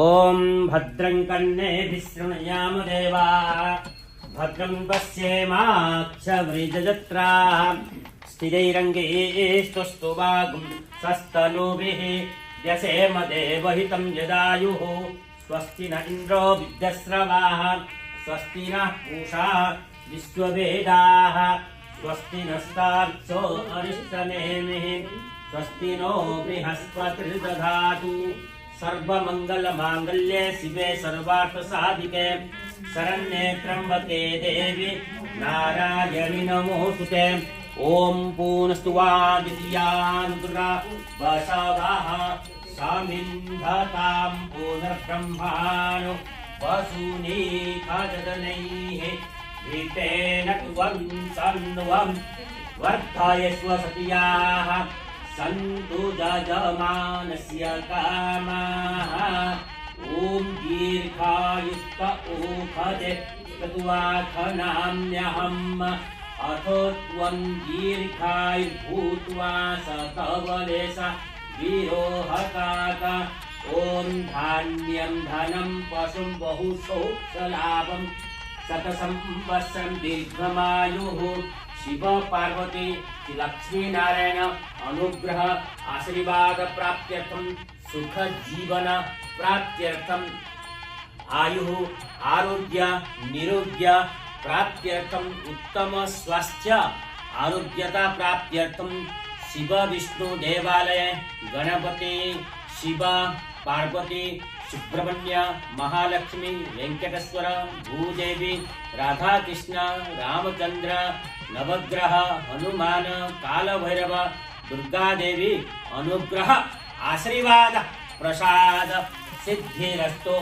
ओम भद्रं कर्णेभिः शृणुयाम देवाः भद्रं पश्येमाक्षवृजजत्राः स्थिरैरङ्गैस्तुष्टुवागुं स्वस्तनूभिः व्यसेम देवहितं यदायुः स्वस्ति न इन्द्रो विद्यश्रवाः स्वस्ति नः पूषा विश्ववेदाः स्वस्ति नस्तार्क्ष्यो अरिष्टनेमिः स्वस्ति नो बृहस्पतिर्दधातु सर्वमंगलमांगल्ये शिवे सर्वार्थसाधिके शरण्ये त्र्यंबके देवी नारायणि नमोस्तुते। ओम पूर्णस्तुवादित्यानुग्रह वसवः सामिन्धतां पुनर्ब्रह्माणो वसूनि खजदनैः ऋतेन त्वं सन्वं वर्धयस्व सत्याः सन्तु जजमानस्य कामाः। ॐ दीर्घायुष्क ओखदे चतुवाखनाम्यहम् अथो त्वं दीर्घायुर्भूत्वा सतवलेश वीरोहकाक। ॐ धान्यं धनं पशुं बहुसौख्यलाभं शतसंवत्सरं दीर्घमायुः। शिव पार्वती लक्ष्मी नारायण अनुग्रह आशीर्वाद प्राप्त्यर्थं सुख जीवन प्राप्त्यर्थं आयुः आरोग्य निरोग्य प्राप्त्यर्थं उत्तम स्वास्थ्य आरोग्यता प्राप्त्यर्थं शिव विष्णु देवालय गणपति शिव पार्वती सुब्रह्मण्य महालक्ष्मी वेंकटेश्वर भूदेवी राधा कृष्ण रामचंद्र नवग्रह हनुमान कालभैरव दुर्गा देवी अनुग्रह आशीर्वाद प्रसाद सिद्धिरस्तु।